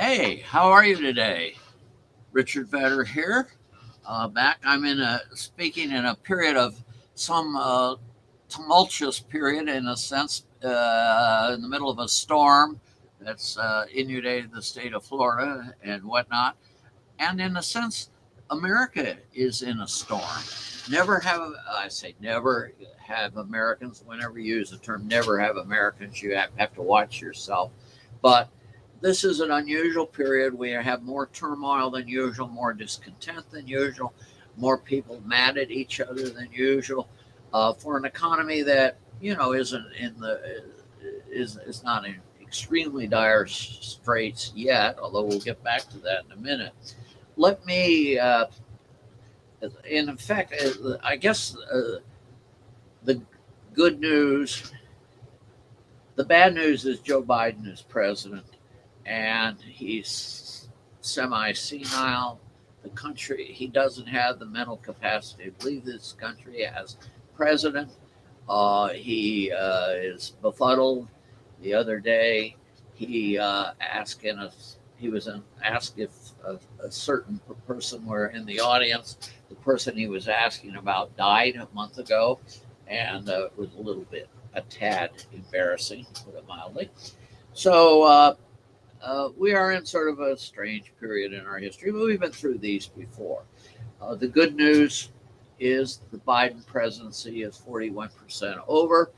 Hey, how are you today? Richard Vedder here. Back. I'm speaking in a period of some tumultuous period, in a sense, in the middle of a storm that's inundated the state of Florida and whatnot. And in a sense, America is in a storm. Never have, I say never have Americans, whenever you use the term never have Americans, you have to watch yourself. But this is an unusual period. We have more turmoil than usual, more discontent than usual, more people mad at each other than usual, for an economy that isn't in the is not in extremely dire straits yet. Although we'll get back to that in a minute. Let me, in effect, I guess the good news, the bad news is Joe Biden is president and he's semi senile. The country, he doesn't have the mental capacity to lead this country as president. He is befuddled. The other day, he asked in a he was asked if a certain person were in the audience. The person he was asking about died a month ago, and it was a tad embarrassing, to put it mildly. So we are in sort of a strange period in our history, but we've been through these before. The good news is the Biden presidency is 41% over,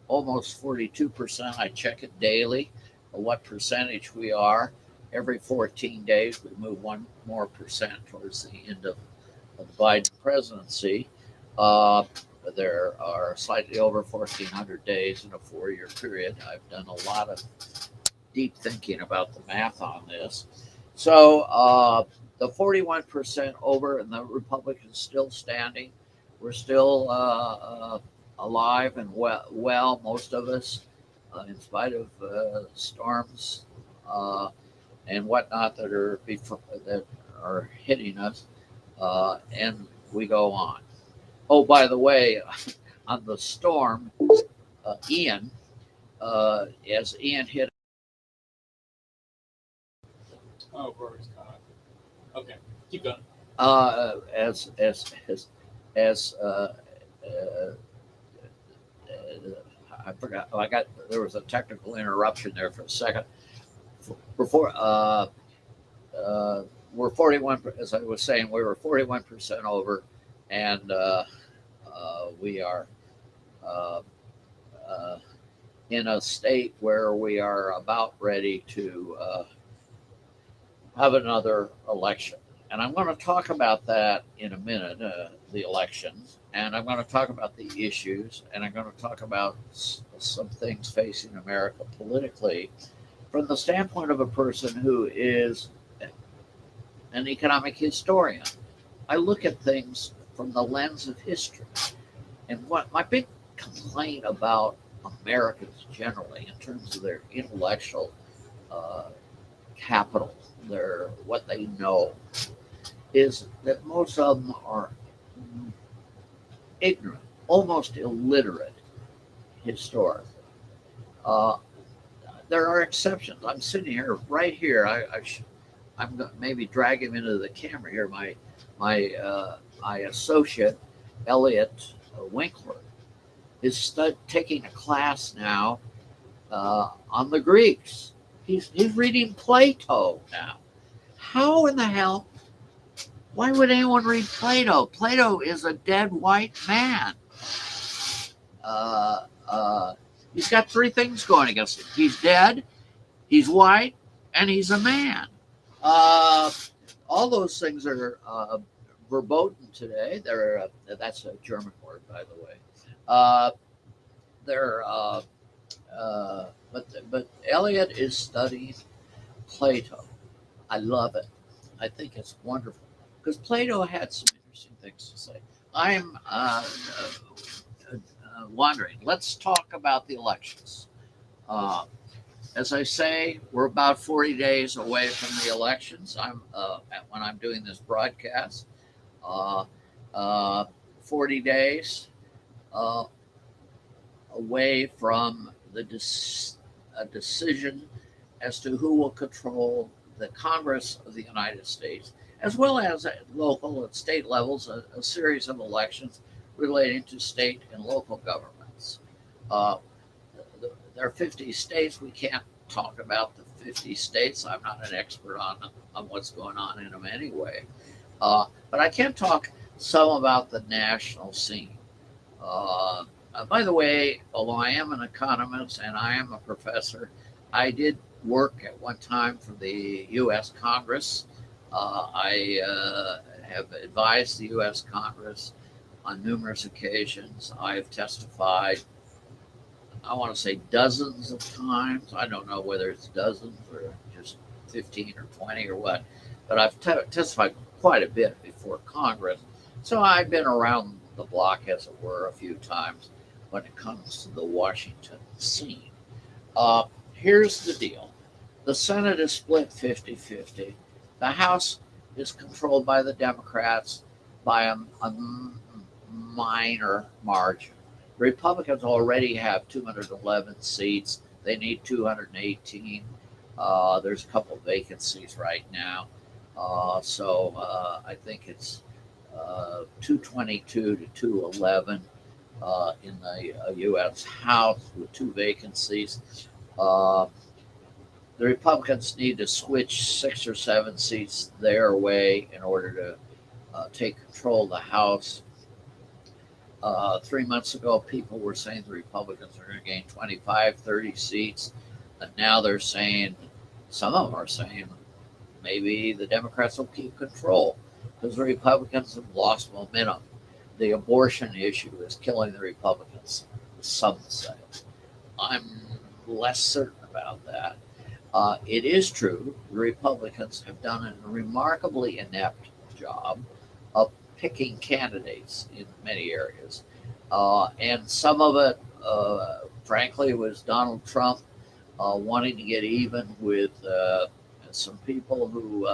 almost 42%. I check it daily, what percentage we are. Every 14 days, we move one more percent towards the end of the Biden presidency. Uh, there are slightly over 1,400 days in a 4 year period. I've done a lot of deep thinking about the math on this. So the 41% over, and the Republicans still standing. We're still alive and well, most of us, in spite of storms and whatnot that are hitting us, and we go on. Oh, by the way, on the storm, Ian, as Ian hit Oh, Rory's caught. Okay, keep going. as uh, I forgot. I got there was a technical interruption there for a second. Before we're 41, as I was saying, we were 41% over, and we are uh, uh, in a state where we are about ready to have another election. And I'm going to talk about that in a minute, the elections, and I'm going to talk about the issues, and I'm going to talk about some things facing America politically from the standpoint of a person who is an economic historian. I look at things from the lens of history. And what my big complaint about Americans generally, in terms of their intellectual uh, capital, their what they know, is that most of them are ignorant, almost illiterate historically. Uh, there are exceptions. I'm sitting here, right here. I'm going to maybe drag him into the camera here. My associate, Elliot Winkler, is taking a class now on the Greeks. He's reading Plato now. How in the hell? Why would anyone read Plato? Plato is a dead white man. Uh, uh, he's got three things going against him. He's dead, he's white, and he's a man. Uh, all those things are verboten today. That's a German word, by the way. Uh, they're but Eliot is studying Plato. I love it. I think it's wonderful because Plato had some interesting things to say. I'm wondering. Let's talk about the elections. Uh, as I say, we're about 40 days away from the elections. When I'm doing this broadcast. Uh, uh, 40 days uh, away from a decision as to who will control the Congress of the United States, as well as at local and state levels, a series of elections relating to state and local governments. Uh, there are 50 states. We can't talk about the 50 states. I'm not an expert on what's going on in them anyway. But I can talk some about the national scene. By the way, although I am an economist and I am a professor, I did work at one time for the U.S. Congress. I have advised the U.S. Congress on numerous occasions. I've testified, I want to say dozens of times. I don't know whether it's dozens or just 15 or 20 or what, but I've testified quite a bit before Congress. So I've been around the block, as it were, a few times when it comes to the Washington scene. Here's the deal. The Senate is split 50-50. The House is controlled by the Democrats by a minor margin. Republicans already have 211 seats. They need 218. There's a couple of vacancies right now. So I think it's 222 to 211 in the U.S. House with two vacancies. The Republicans need to switch 6 or 7 seats their way in order to take control of the House. 3 months ago, people were saying the Republicans are going to gain 25, 30 seats. And now they're saying, some of them are saying, maybe the Democrats will keep control because the Republicans have lost momentum. The abortion issue is killing the Republicans, some say. I'm less certain about that. It is true, the Republicans have done a remarkably inept job of picking candidates in many areas. And some of it, frankly, was Donald Trump wanting to get even with some people who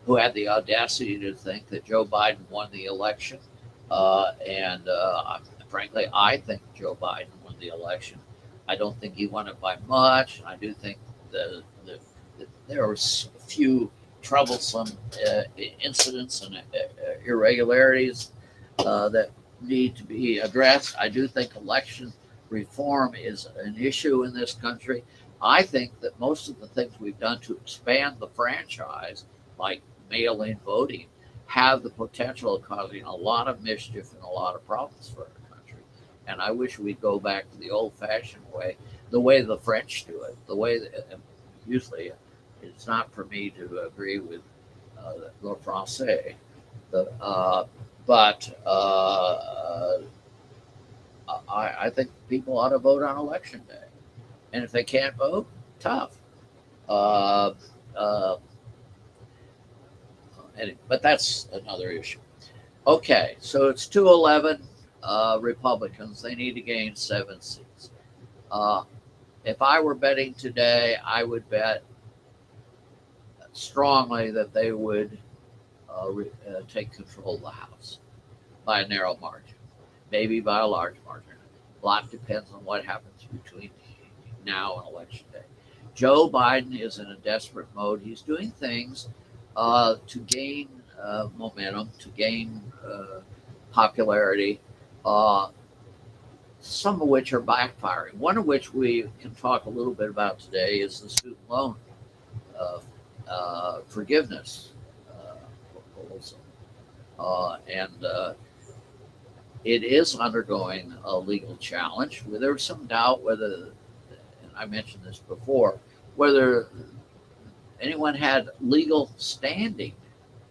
who had the audacity to think that Joe Biden won the election. Frankly, I think Joe Biden won the election. I don't think he won it by much. I do think that there were a few troublesome incidents and irregularities that need to be addressed. I do think election reform is an issue in this country. I think that most of the things we've done to expand the franchise, like mail-in voting, have the potential of causing a lot of mischief and a lot of problems for our country. And I wish we'd go back to the old-fashioned way, the way the French do it, the way that usually it's not for me to agree with Le Français, but I think people ought to vote on election day. And if they can't vote, tough. But that's another issue. Okay, so it's 211 Republicans. They need to gain 7 seats. If I were betting today, I would bet strongly that they would take control of the House by a narrow margin, maybe by a large margin. A lot depends on what happens between now and election day. Joe Biden is in a desperate mode. He's doing things to gain momentum, to gain popularity, some of which are backfiring. One of which we can talk a little bit about today is the student loan forgiveness proposal. It is undergoing a legal challenge. There was some doubt whether, and I mentioned this before, whether anyone had legal standing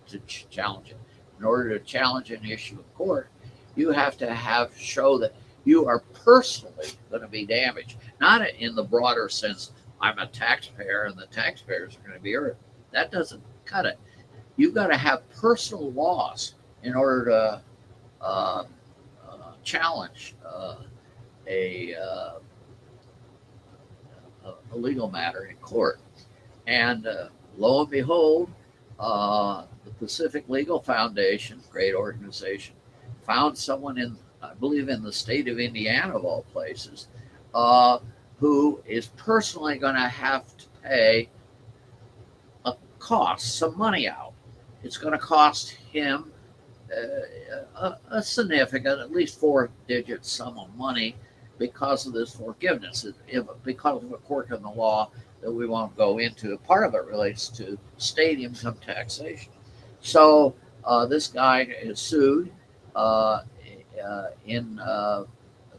to challenge it. In order to challenge an issue in court, you have to show that you are personally going to be damaged, not in the broader sense, I'm a taxpayer and the taxpayers are going to be hurt. That doesn't cut it. You've got to have personal loss in order to challenge a legal matter in court. And lo and behold, the Pacific Legal Foundation, great organization, found someone in, I believe, in the state of Indiana, of all places, who is personally going to have to pay cost some money out. It's going to cost him a significant, at least four-digit sum of money because of this forgiveness, because of a quirk in the law that we won't go into. Part of it relates to state income taxation. So this guy is sued in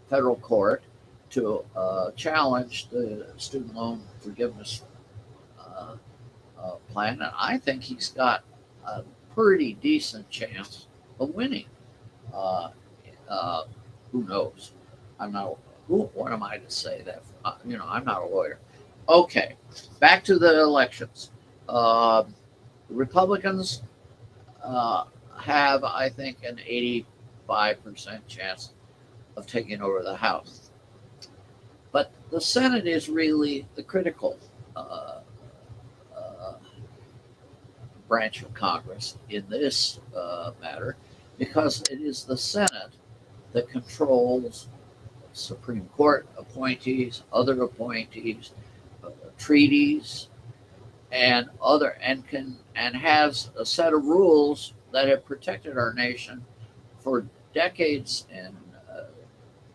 federal court to challenge the student loan forgiveness plan, and I think he's got a pretty decent chance of winning. Uh, who knows? I'm not. What am I to say that? I'm not a lawyer. Okay, back to the elections. The Republicans have, I think, an 85% chance of taking over the House. But the Senate is really the critical branch of Congress in this matter, because it is the Senate that controls Supreme Court appointees, other appointees, treaties, and has a set of rules that have protected our nation for decades and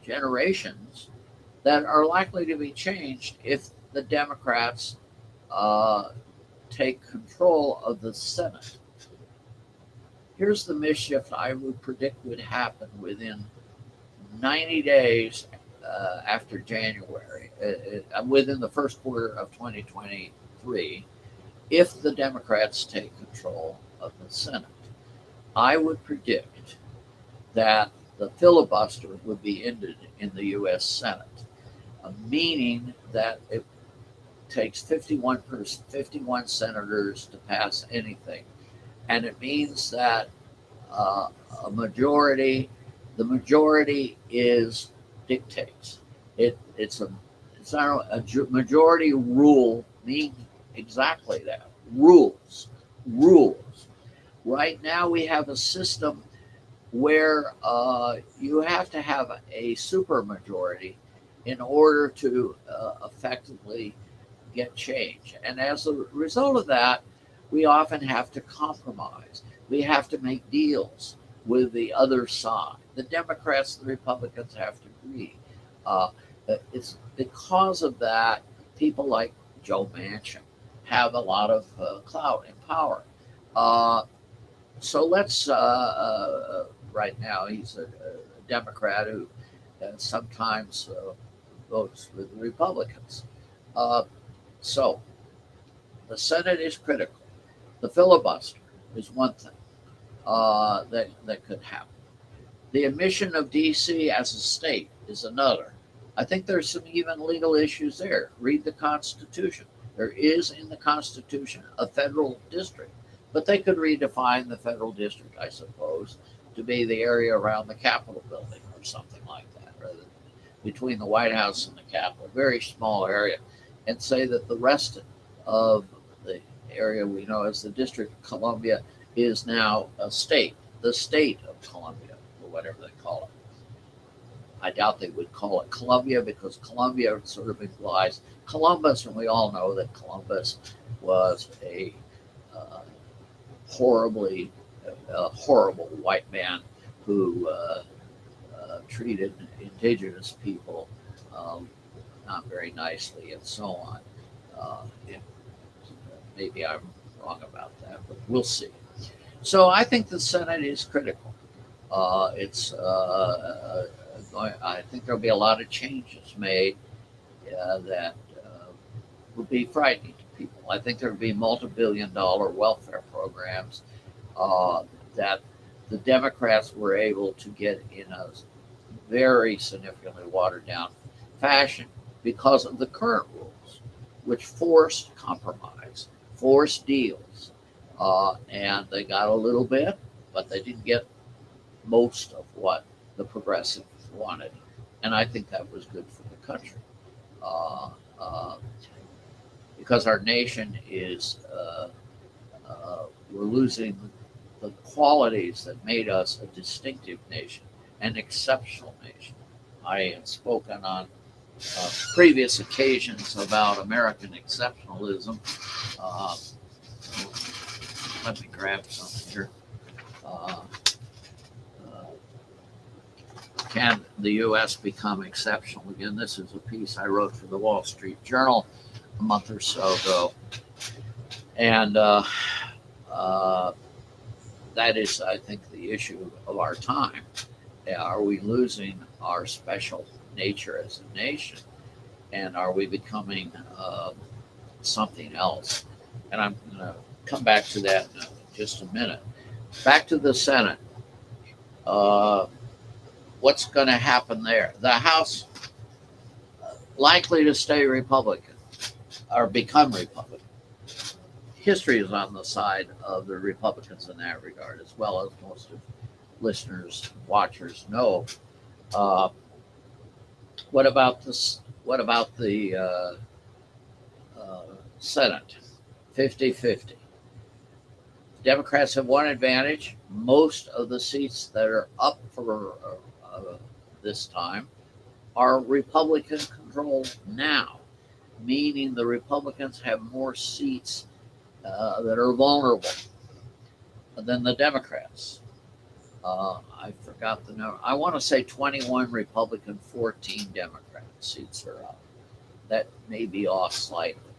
generations that are likely to be changed if the Democrats take control of the Senate. Here's the mischief I would predict would happen within 90 days after January, within the first quarter of 2023, if the Democrats take control of the Senate. I would predict that the filibuster would be ended in the U.S. Senate, meaning that it takes 51 senators to pass anything. And it means that the majority dictates. It's not a majority rule means exactly that. Rules. Right now we have a system where you have to have a supermajority in order to effectively get change. And as a result of that, we often have to compromise. We have to make deals with the other side. The Democrats and the Republicans have to agree. It's because of that, people like Joe Manchin have a lot of clout and power. So let's, right now, he's a Democrat who sometimes votes with the Republicans. So the Senate is critical. The filibuster is one thing that could happen. The admission of D.C. as a state is another. I think there's some even legal issues there. Read the Constitution. There is in the Constitution a federal district, but they could redefine the federal district, I suppose, to be the area around the Capitol building or something like that, rather than between the White House and the Capitol, a very small area, and say that the rest of the area we know as the District of Columbia is now a state, the state of Columbia, or whatever they call it. I doubt they would call it Columbia because Columbia sort of implies Columbus, and we all know that Columbus was a horrible white man who treated indigenous people not very nicely and so on. Maybe I'm wrong about that, but we'll see. So I think the Senate is critical. I think there'll be a lot of changes made that will be frightening to people. I think there'll be multi-billion-dollar welfare programs that the Democrats were able to get in a very significantly watered-down fashion because of the current rules, which forced compromise, forced deals, and they got a little bit, but they didn't get most of what the progressives wanted, and I think that was good for the country, because our nation is we're losing the qualities that made us a distinctive nation, an exceptional nation. I have spoken on previous occasions about American exceptionalism. let me grab something here. Uh, uh, can the U.S. become exceptional again? This is a piece I wrote for the Wall Street Journal a month or so ago, and that is, I think, the issue of our time. Are we losing our special nature as a nation, and are we becoming something else? And I'm going to come back to that in just a minute. Back to the Senate. Uh, what's going to happen there? The House likely to stay Republican or become Republican. History is on the side of the Republicans in that regard, as well as most of listeners, watchers know. Uh, what about this? What about the Senate? 50-50. Democrats have one advantage. Most of the seats that are up for this time are Republican controlled now, meaning the Republicans have more seats that are vulnerable than the Democrats. I forgot the number. I want to say 21 Republican, 14 Democrat seats are up. That may be off slightly,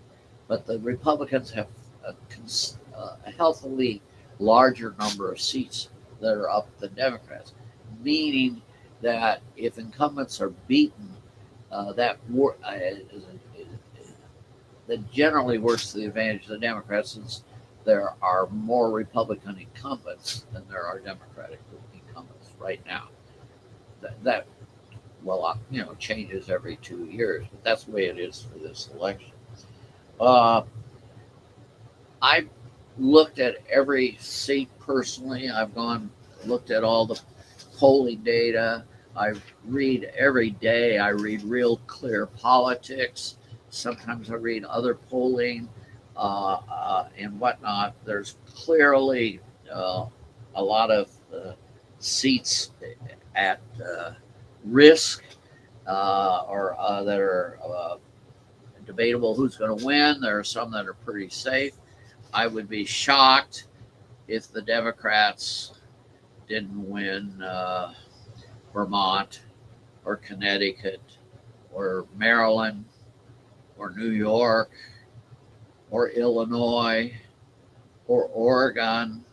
but the Republicans have a healthily larger number of seats that are up than Democrats, meaning that if incumbents are beaten, that generally works to the advantage of the Democrats, since there are more Republican incumbents than there are Democratic incumbents right now. That changes every 2 years, but that's the way it is for this election. I looked at every seat personally. I've looked at all the polling data. I read every day. I read Real Clear Politics. Sometimes I read other polling and whatnot. There's clearly a lot of seats at risk or that are debatable who's going to win. There are some that are pretty safe. I would be shocked if the Democrats didn't win Vermont or Connecticut or Maryland or New York or Illinois or Oregon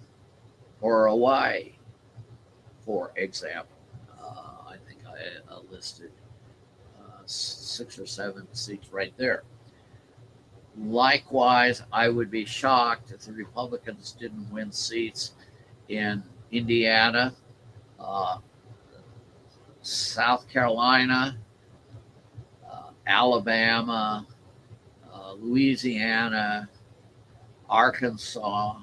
or Hawaii, for example. I think I listed 6 or 7 seats right there. Likewise, I would be shocked if the Republicans didn't win seats in Indiana, South Carolina, Alabama, Louisiana, Arkansas,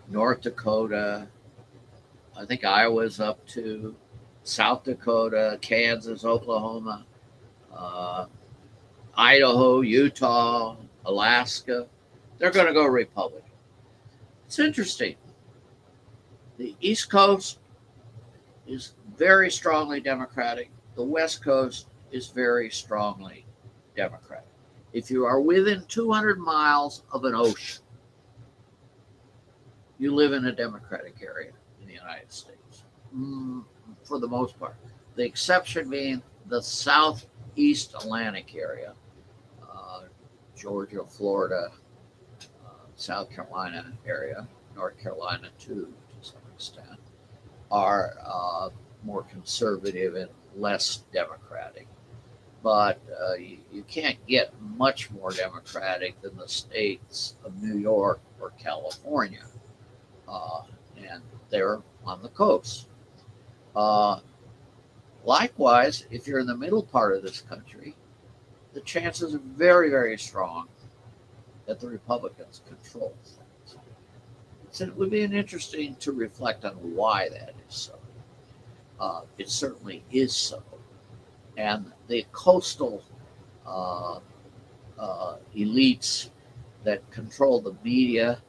North Dakota. I think Iowa's up to South Dakota, Kansas, Oklahoma, Idaho, Utah, Alaska. They're going to go Republican. It's interesting. The East Coast is very strongly Democratic. The West Coast is very strongly Democratic. If you are within 200 miles of an ocean, you live in a Democratic area in the United States, for the most part. The exception being the Southeast Atlantic area, Georgia, Florida, South Carolina area, North Carolina too, to some extent, are more conservative and less Democratic. But you can't get much more Democratic than the states of New York or California, and they're on the coast. Likewise, if you're in the middle part of this country, the chances are very, very strong that the Republicans control things. So it would be interesting to reflect on why that is so. It certainly is so. And the coastal elites that control the media,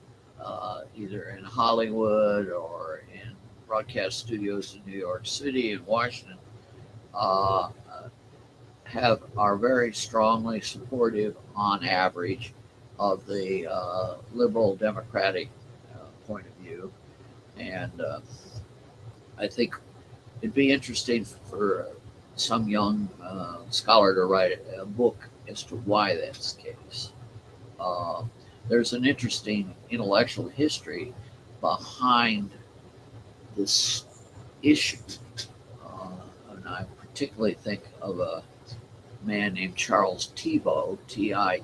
either in Hollywood or in broadcast studios in New York City and Washington, are very strongly supportive on average of the liberal democratic point of view. And I think it'd be interesting for some young scholar to write a book as to why that's the case. Uh, there's an interesting intellectual history behind this issue. And I particularly think of a man named Charles Tiebout, Tiebout,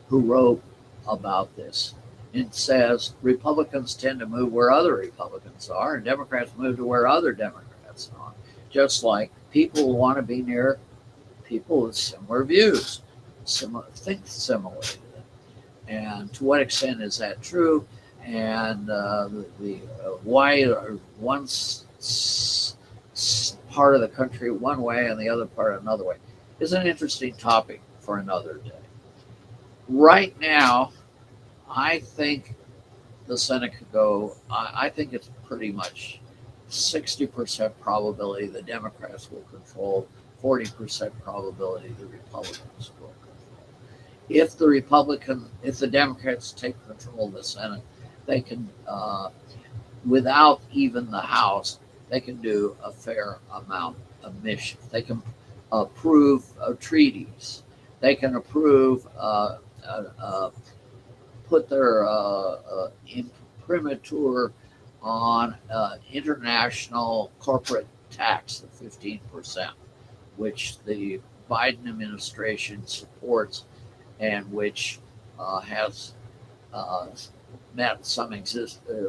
who wrote about this and says Republicans tend to move where other Republicans are, and Democrats move to where other Democrats are. Just like people want to be near people with similar views, think similarly to them. And to what extent is that true? And why are one part of the country one way and the other part another way is an interesting topic for another day. Right now, I think the Senate could go. I think it's pretty much 60% probability the Democrats will control, 40% probability the Republicans will control. If the Democrats take control of the Senate, they can, without even the House, they can do a fair amount of mischief. They can approve treaties. They can approve, put their imprimatur on international corporate tax of 15%, which the Biden administration supports and which has met some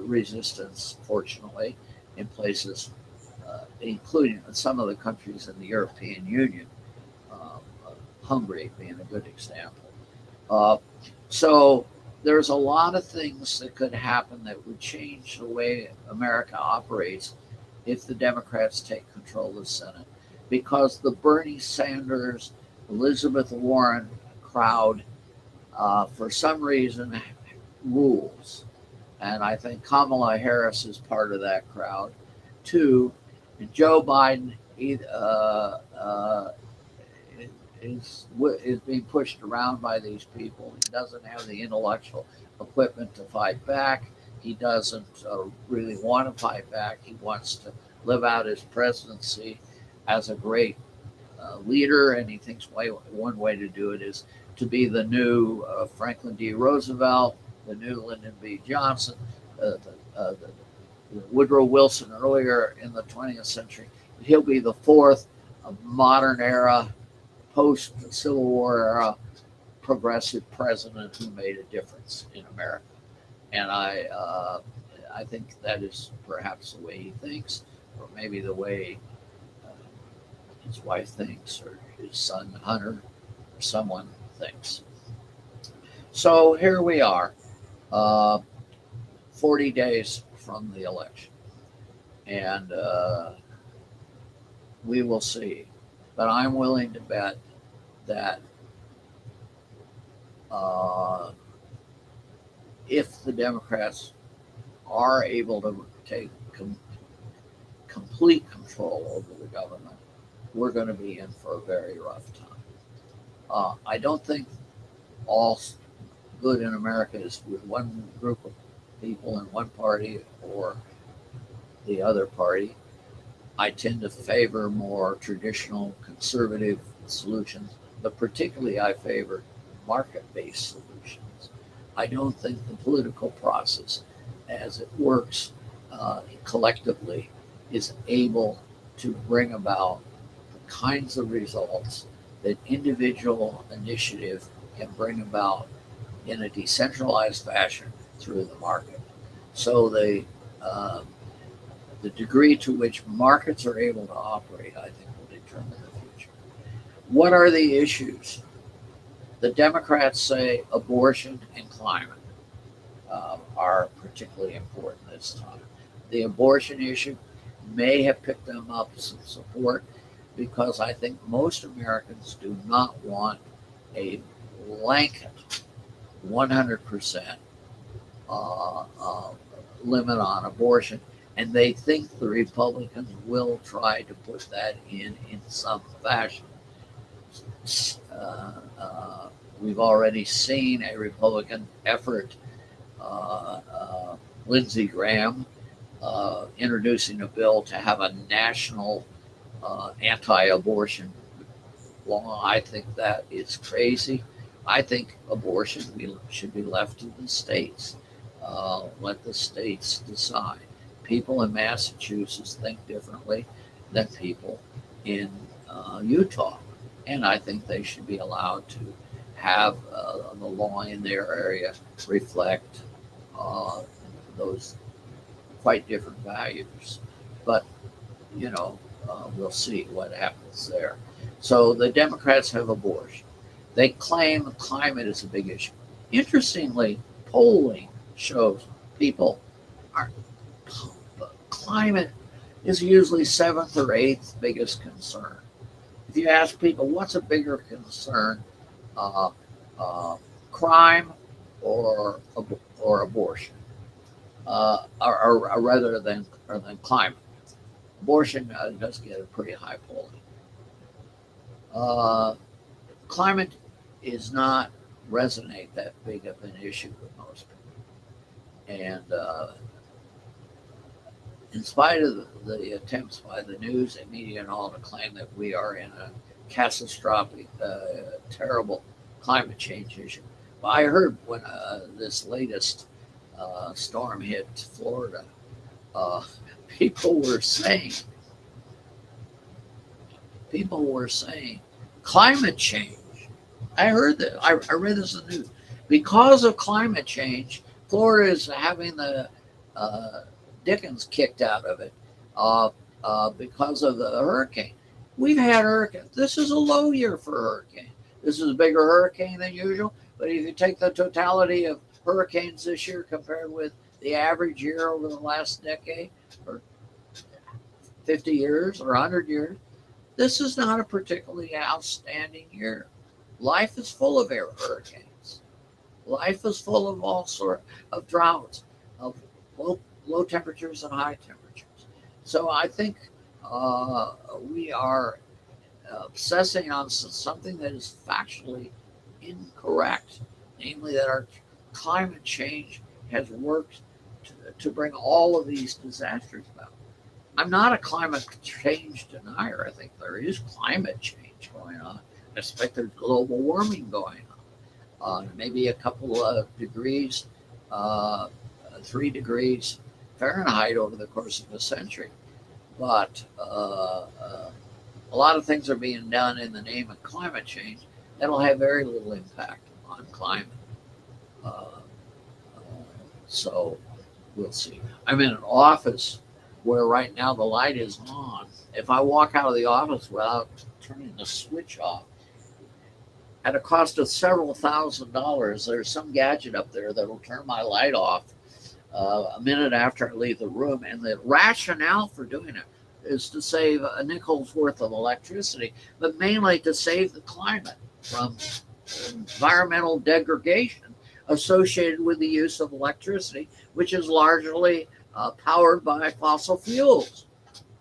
resistance, fortunately, in places, including some of the countries in the European Union, Hungary being a good example. So there's a lot of things that could happen that would change the way America operates if the Democrats take control of the Senate, because the Bernie Sanders, Elizabeth Warren crowd, for some reason, rules. And I think Kamala Harris is part of that crowd, too. And Joe Biden is being pushed around by these people. He doesn't have the intellectual equipment to fight back. He doesn't really want to fight back. He wants to live out his presidency as a great leader, and he thinks one way to do it is to be the new Franklin D. Roosevelt, the new Lyndon B. Johnson, the Woodrow Wilson earlier in the 20th century. He'll be the fourth modern era, post-Civil War era progressive president who made a difference in America. And I think that is perhaps the way he thinks, or maybe the way his wife thinks, or his son Hunter, or someone thinks. So here we are, 40 days from the election, and we will see. But I'm willing to bet that if the Democrats are able to take complete control over the government, we're going to be in for a very rough time. I don't think all good in America is with one group of people in one party or the other party. I tend to favor more traditional conservative solutions, but particularly I favor market-based solutions. I don't think the political process, as it works collectively, is able to bring about the kinds of results that individual initiative can bring about in a decentralized fashion through the market. So the degree to which markets are able to operate, I think, will determine the future. What are the issues? The Democrats say abortion and climate are particularly important this time. The abortion issue may have picked them up some support because I think most Americans do not want a blanket 100% limit on abortion, and they think the Republicans will try to put that in some fashion. We've already seen a Republican effort, Lindsey Graham introducing a bill to have a national anti-abortion law. I think that is crazy. I think abortion should be left to the states. Let the states decide. People in Massachusetts think differently than people in Utah, and I think they should be allowed to have the law in their area reflect those quite different values. But we'll see what happens there. So the Democrats have abortion. They claim climate is a big issue. Interestingly, polling shows people are climate is usually seventh or eighth biggest concern. If you ask people what's a bigger concern, uh, crime or abortion, or rather than climate. Abortion does get a pretty high polling. Climate is not resonate that big of an issue with most people, and in spite of the attempts by the news and media and all to claim that we are in a catastrophic, terrible climate change issue. Well, I heard when this latest storm hit Florida, uh, people were saying climate change. I heard that. I read this in the news. Because of climate change, Florida is having the Dickens kicked out of it because of the hurricane. We've had hurricanes. This is a low year for hurricane. This is a bigger hurricane than usual. But if you take the totality of hurricanes this year compared with the average year over the last decade, or 50 years or 100 years, this is not a particularly outstanding year. Life is full of hurricanes. Life is full of all sorts of droughts, of low temperatures and high temperatures. So I think we are obsessing on something that is factually incorrect, namely that our climate change has worked to bring all of these disasters about. I'm not a climate change denier. I think there is climate change going on. I expect there's global warming going on. Maybe a couple of degrees, 3 degrees Fahrenheit over the course of a century. But a lot of things are being done in the name of climate change that'll have very little impact on climate. So we'll see. I'm in an office where right now the light is on. If I walk out of the office without turning the switch off, at a cost of several $1,000s, there's some gadget up there that'll turn my light off a minute after I leave the room. And the rationale for doing it is to save a nickel's worth of electricity, but mainly to save the climate from environmental degradation associated with the use of electricity, which is largely powered by fossil fuels.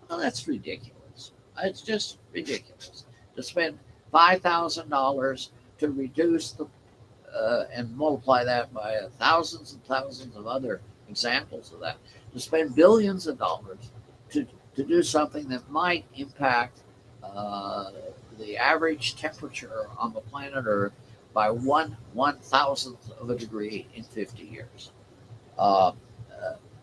Well, that's ridiculous. It's just ridiculous to spend $5,000 to reduce the and multiply that by thousands and thousands of other examples of that, to spend billions of dollars to do something that might impact the average temperature on the planet Earth by 1/1000th of a degree in 50 years.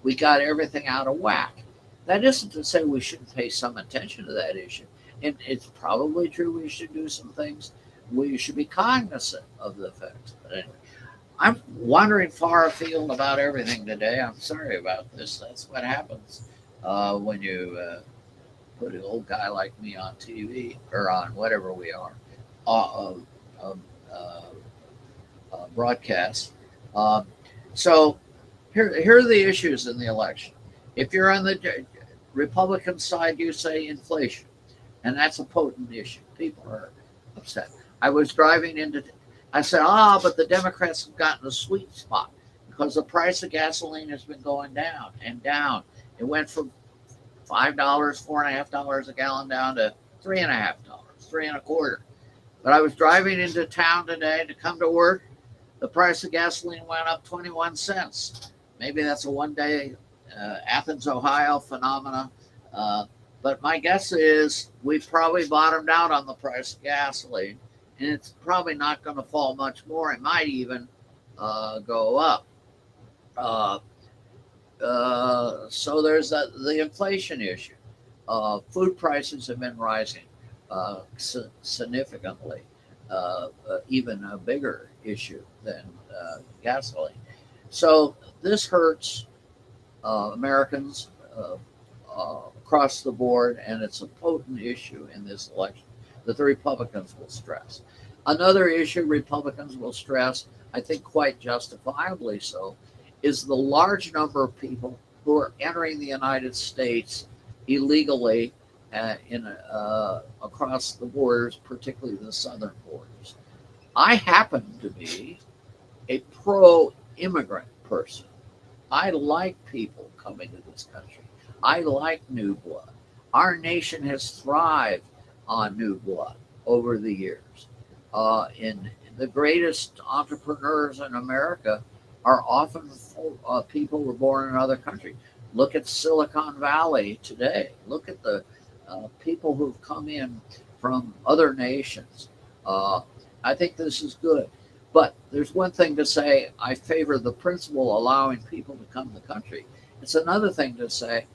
We got everything out of whack. That isn't to say we shouldn't pay some attention to that issue. It's probably true we should do some things. We should be cognizant of the effects. But anyway, I'm wandering far afield about everything today. I'm sorry about this. That's what happens when you put an old guy like me on TV or on whatever we are, broadcast. So here are the issues in the election. If you're on the Republican side, you say inflation, and that's a potent issue. People are upset. I was driving I said, but the Democrats have gotten a sweet spot because the price of gasoline has been going down and down. It went from $5, $4.50 a gallon down to $3.50, $3.25. But I was driving into town today to come to work. The price of gasoline went up 21 cents. Maybe that's a one day Athens, Ohio phenomena. Uh, but my guess is we probably bottomed out on the price of gasoline, and it's probably not going to fall much more. It might even go up. Uh, so there's the inflation issue. Food prices have been rising significantly, even a bigger issue than gasoline. So this hurts Americans across the board, and it's a potent issue in this election that the Republicans will stress. Another issue Republicans will stress, I think quite justifiably so, is the large number of people who are entering the United States illegally across the borders, particularly the southern borders. I happen to be a pro-immigrant person. I like people coming to this country. I like new blood. Our nation has thrived on new blood over the years. In the greatest entrepreneurs in America are often people who were born in other countries. Look at Silicon Valley today. Look at the people who've come in from other nations. I think this is good. But there's one thing to say, I favor the principle allowing people to come to the country. It's another thing to say,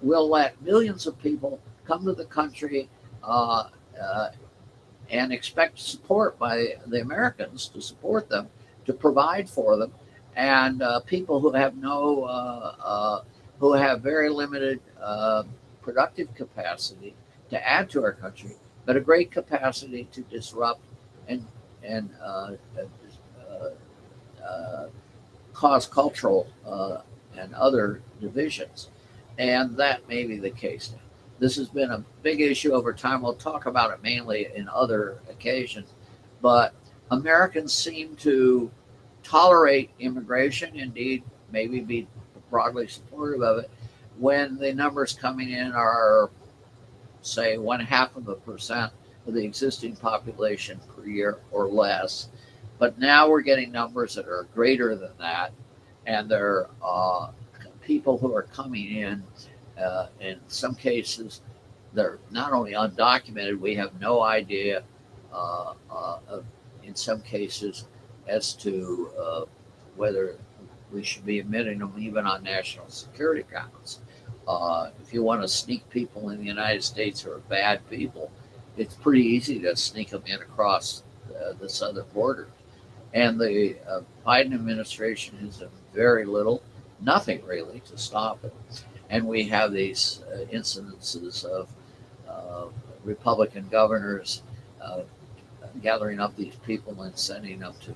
we'll let millions of people come to the country and expect support by the Americans to support them, to provide for them, and people who have who have very limited productive capacity to add to our country, but a great capacity to disrupt and cause cultural and other divisions. And that may be the case now. This has been a big issue over time. We'll talk about it mainly in other occasions. But Americans seem to tolerate immigration, indeed, maybe be broadly supportive of it, when the numbers coming in are, say, 0.5% of the existing population per year or less. But now we're getting numbers that are greater than that, and they're people who are coming in some cases, they're not only undocumented, we have no idea in some cases as to whether we should be admitting them even on national security grounds. If you want to sneak people in the United States who are bad people, it's pretty easy to sneak them in across the southern border. And the Biden administration has done very little, nothing really, to stop it. And we have these incidences of Republican governors gathering up these people and sending them to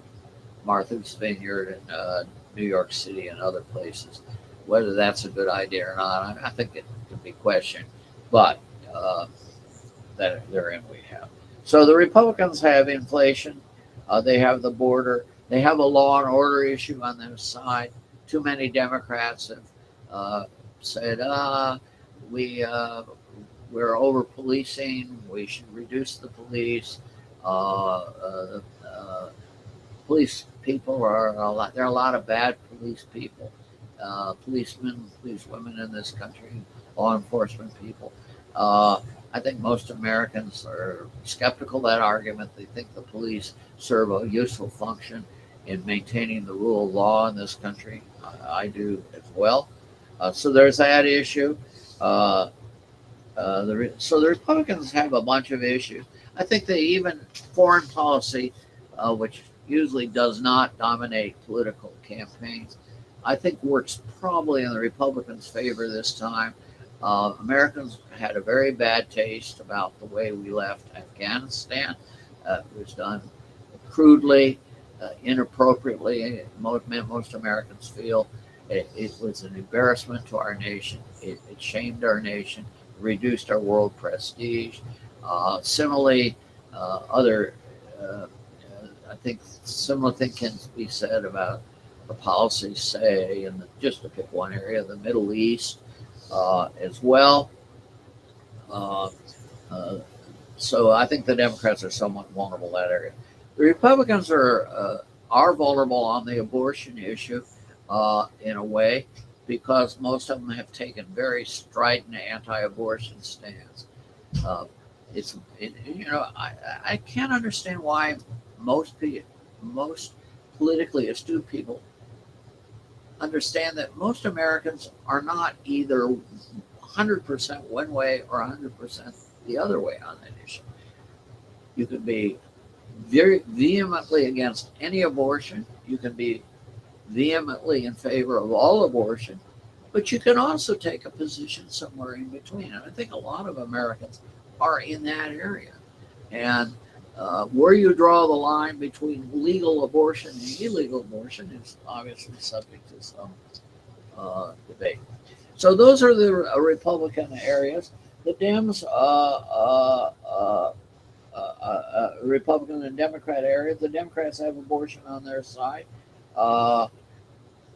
Martha's Vineyard and New York City and other places. Whether that's a good idea or not, I think it could be questioned. But that therein we have. So the Republicans have inflation. They have the border. They have a law and order issue on their side. Too many Democrats have said, we're over policing. We should reduce the police. Police people are a lot. There are a lot of bad police people, policemen, policewomen in this country, law enforcement people. I think most Americans are skeptical of that argument. They think the police serve a useful function in maintaining the rule of law in this country. I do as well. So there's that issue. So the Republicans have a bunch of issues. I think they even foreign policy, which usually does not dominate political campaigns, I think works probably in the Republicans' favor this time. Americans had a very bad taste about the way we left Afghanistan. It was done crudely, inappropriately. Most Americans feel it was an embarrassment to our nation. It shamed our nation, reduced our world prestige. Similarly, I think similar thing can be said about the policies, say, in just to pick one area, the Middle East as well. So I think the Democrats are somewhat vulnerable in that area. The Republicans are vulnerable on the abortion issue in a way because most of them have taken very strident anti-abortion stands. Uh, I can't understand why most politically astute people understand that most Americans are not either 100% one way or 100% the other way on that issue. You can be very vehemently against any abortion. You can be vehemently in favor of all abortion, but you can also take a position somewhere in between. And I think a lot of Americans are in that area. And where you draw the line between legal abortion and illegal abortion is obviously subject to some debate. So those are the Republican areas. The Dems, Republican and Democrat area. The Democrats have abortion on their side. Uh,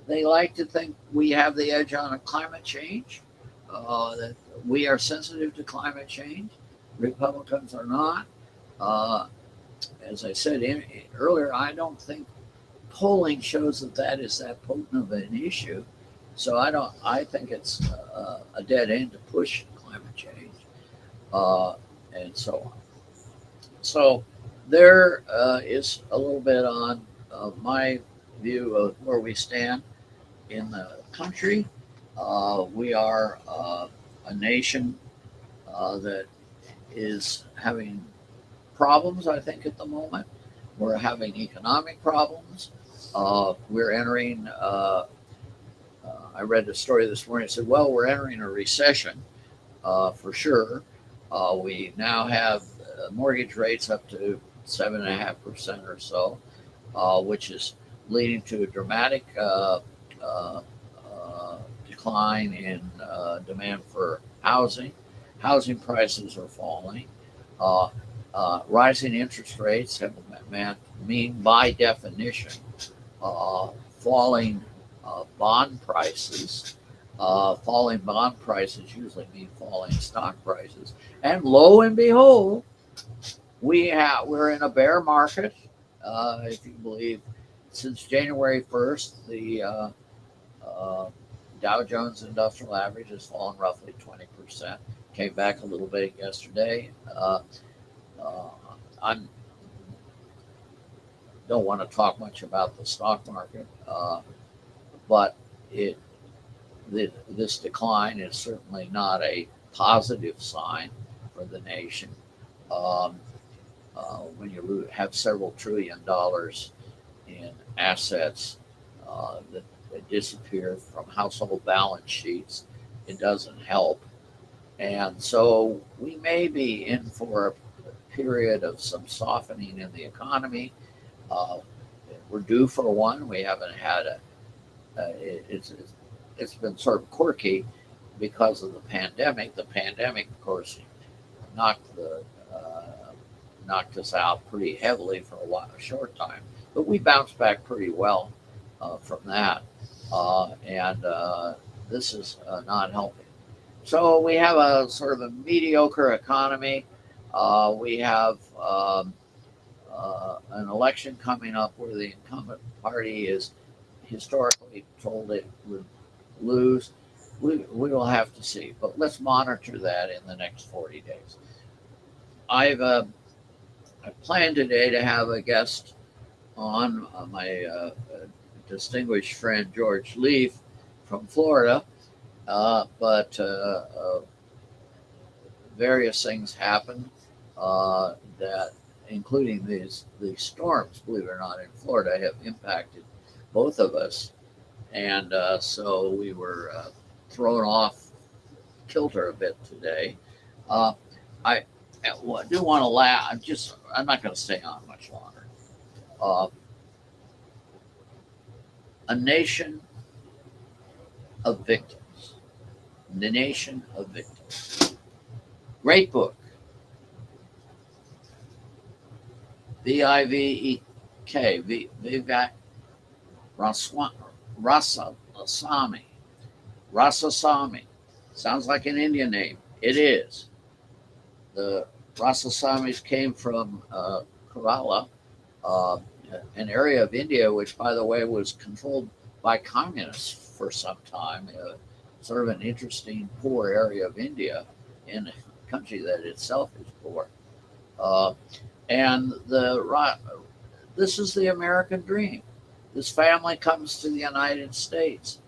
they like to think we have the edge on climate change, that we are sensitive to climate change. Republicans are not. Uh, as I said earlier, I don't think polling shows that that is that potent of an issue. So I don't. I think it's a dead end to push climate change, and so on. So there is a little bit on my view of where we stand in the country. We are a nation that is having problems, I think, at the moment. We're having economic problems. We're entering, I read a story this morning. It said, well, we're entering a recession for sure. We now have mortgage rates up to 7.5% or so, which is leading to a dramatic decline in demand for housing. Housing prices are falling. Uh, Rising interest rates have mean by definition falling bond prices. Falling bond prices usually mean falling stock prices. And lo and behold, we're in a bear market. If you believe, since January 1st, the Dow Jones Industrial Average has fallen roughly 20%. Came back a little bit yesterday. I don't want to talk much about the stock market, but it this decline is certainly not a positive sign for the nation. Um, when you have several $1 trillion in assets that disappear from household balance sheets, it doesn't help. And so we may be in for a period of some softening in the economy. Uh, we're due for one. We haven't had it's been sort of quirky because of the pandemic. The pandemic, of course, knocked the knocked us out pretty heavily for a short time, but we bounced back pretty well from that, and this is not helping. So we have a sort of a mediocre economy. We have an election coming up where the incumbent party is historically told it would lose. We will have to see, but let's monitor that in the next 40 days. I planned today to have a guest on my distinguished friend George Leaf from Florida, but various things happened that, including these storms, believe it or not, in Florida, have impacted both of us, and so we were thrown off kilter a bit today. Uh, I do want to laugh. I'm not going to stay on much longer. Uh, a nation of victims. The Nation of Victims. Great book. Vivek Vivek Ramaswamy. Ramaswamy. Sounds like an Indian name. It is. The Rasasamis came from Kerala, uh, an area of India which, by the way, was controlled by communists for some time. Sort of an interesting poor area of India in a country that itself is poor. Uh, and this is the American dream. This family comes to the United States,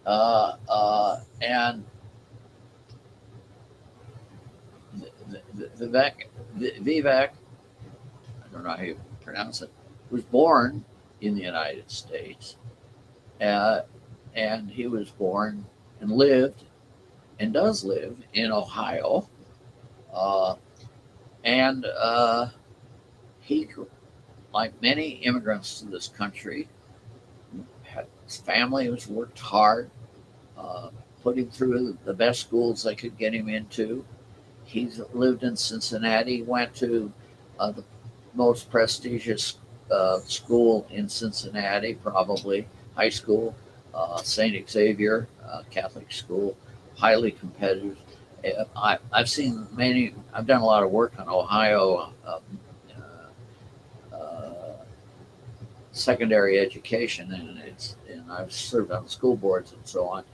and Vivek, Vivek, I don't know how you pronounce it, was born in the United States, uh, and he was born and lived and does live in Ohio, uh, and he, like many immigrants to this country, his family has worked hard, uh, put him through the best schools they could get him into. He's lived in Cincinnati, went to the most prestigious school in Cincinnati, probably high school, St. Xavier Catholic school, highly competitive. I've seen many, I've done a lot of work on Ohio secondary education, and I've served on school boards and so on.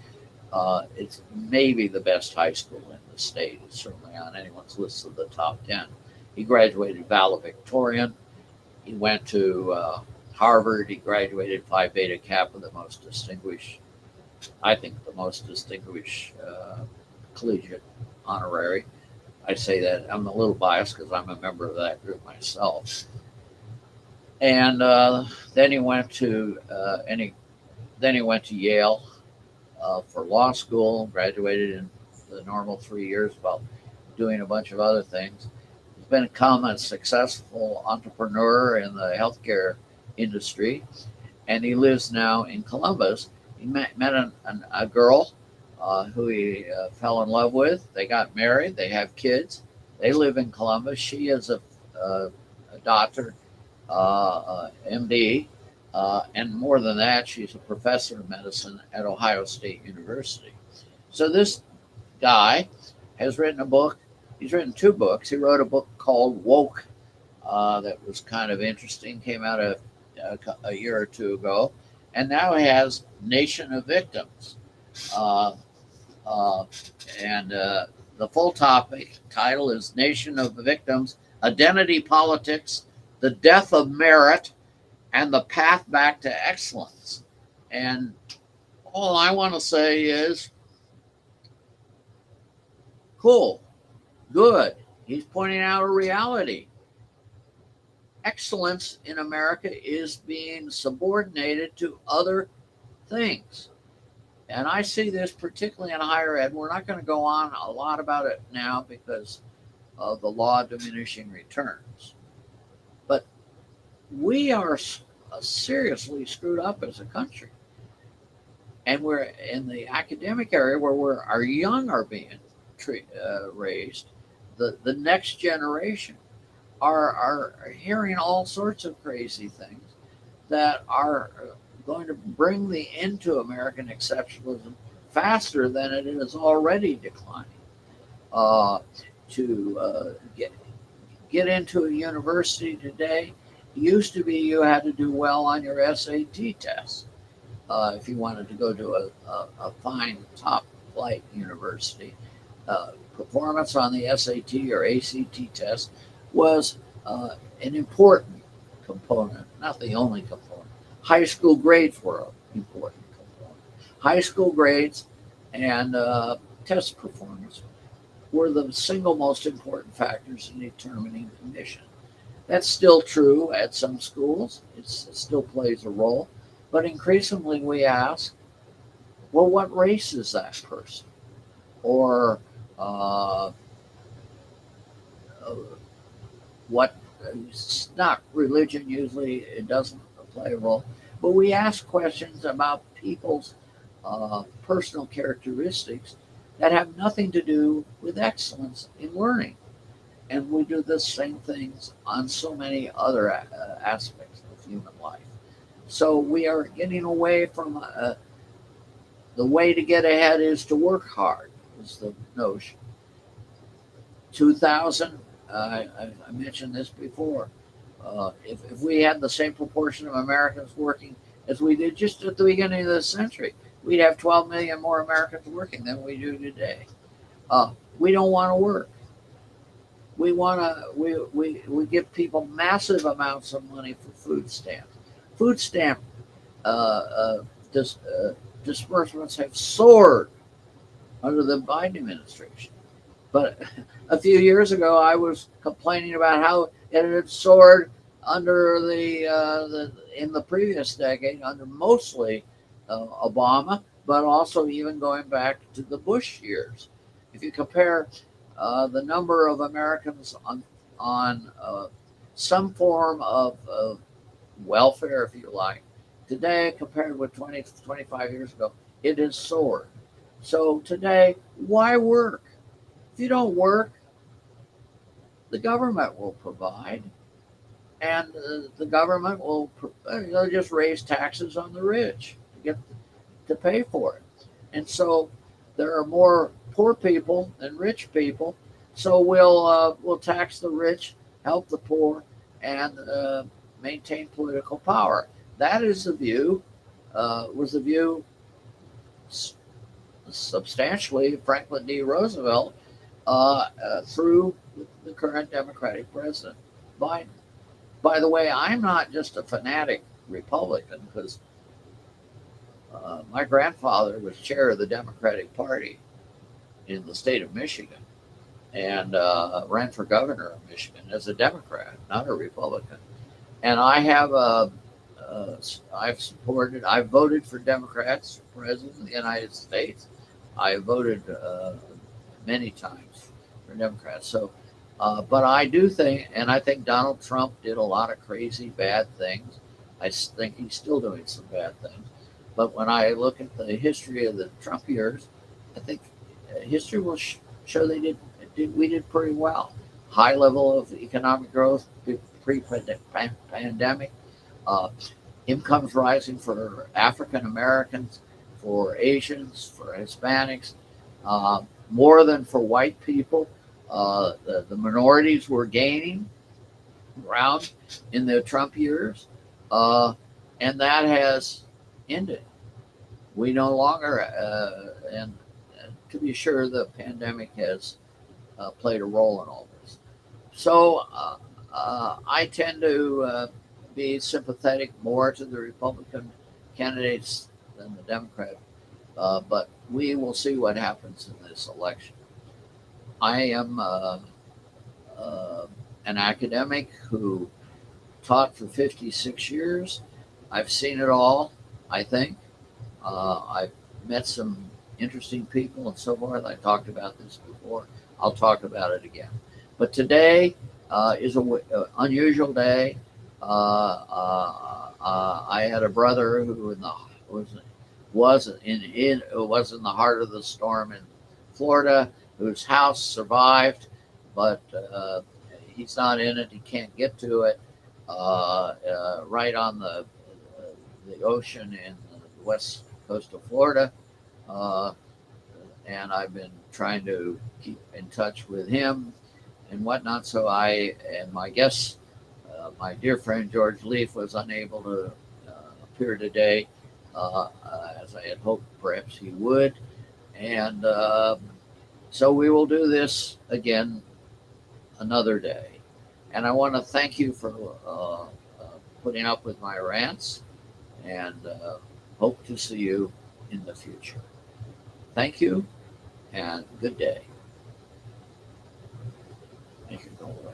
It's maybe the best high school in the state. It's certainly on anyone's list of the top 10. He graduated valedictorian. He went to Harvard. He graduated Phi Beta Kappa, the most distinguished, I think, the most distinguished collegiate honorary. I say that I'm a little biased because I'm a member of that group myself. And then he went to then he went to Yale for law school. Graduated in the normal 3 years while doing a bunch of other things. He's become a successful entrepreneur in the healthcare industry, and he lives now in Columbus. He met a girl who he fell in love with. They got married. They have kids. They live in Columbus. She is a doctor, MD, and more than that, she's a professor of medicine at Ohio State University. So this guy has written a book. He's written two books. He wrote a book called Woke that was kind of interesting, came out a year or two ago. And now he has Nation of Victims. Uh, uh, and the full topic title is Nation of Victims, Identity Politics, the Death of Merit, and the Path Back to Excellence. And all I want to say is cool, good. He's pointing out a reality. Excellence in America is being subordinated to other things. And I see this particularly in higher ed. We're not going to go on a lot about it now because of the law of diminishing returns. But we are seriously screwed up as a country. And we're in the academic area where our young are being raised. The next generation are hearing all sorts of crazy things that are going to bring the end to American exceptionalism faster than it is already declining. To get into a university today, it used to be you had to do well on your SAT test if you wanted to go to a fine top flight university. Performance on the SAT or ACT test was an important component, not the only component. High school grades were an important component. High school grades and test performance were the single most important factors in determining admission. That's still true at some schools. It still plays a role. But increasingly we ask, well, what race is that person? Or what, it's not religion usually, it doesn't play a role. But we ask questions about people's personal characteristics that have nothing to do with excellence in learning. And we do the same things on so many other aspects of human life. So we are getting away from the way to get ahead is to work hard, is the notion. 2000, I mentioned this before. If we had the same proportion of Americans working as we did just at the beginning of this century, we'd have 12 million more Americans working than we do today. We don't want to work. We give people massive amounts of money for food stamps. Food stamp uh, uh, dis, disbursements have soared under the Biden administration. But a few years ago, I was complaining about how it had soared under the in the previous decade under mostly Obama, but also even going back to the Bush years. If you compare the number of Americans on some form of welfare, if you like, today compared with 20, 25 years ago, it has soared. So today, why work? If you don't work, the government will provide, and the government will they'll just raise taxes on the rich to get to pay for it. And so there are more poor people than rich people. So we'll tax the rich, help the poor, and maintain political power. That is the view. Was the view substantially Franklin D. Roosevelt through the current Democratic president, Biden. By the way, I'm not just a fanatic Republican because my grandfather was chair of the Democratic Party in the state of Michigan and ran for governor of Michigan as a Democrat, not a Republican. And I've voted for Democrats for president of the United States. I voted many times for Democrats. So, but I do think, and I think Donald Trump did a lot of crazy bad things. I think he's still doing some bad things. But when I look at the history of the Trump years, I think history will show we did pretty well. High level of economic growth pre-pandemic, uh, incomes rising for African Americans, for Asians, for Hispanics, more than for white people. The minorities were gaining ground in the Trump years, and that has ended. We no longer, and to be sure, the pandemic has played a role in all this. So I tend to be sympathetic more to the Republican candidates than the Democrat, but we will see what happens in this election. I am an academic who taught for 56 years. I've seen it all, I think. I've met some interesting people and so forth. I talked about this before. I'll talk about it again. But today is an unusual day. I had a brother who was in the heart of the storm in Florida, whose house survived, but he's not in it. He can't get to it. Right on the ocean in the west coast of Florida, uh, and I've been trying to keep in touch with him and whatnot. So I and my guest, my dear friend George Leaf, was unable to appear today, as I had hoped perhaps he would, and so we will do this again another day. And I want to thank you for putting up with my rants, and hope to see you in the future. Thank you, and good day. Thank you. Go away.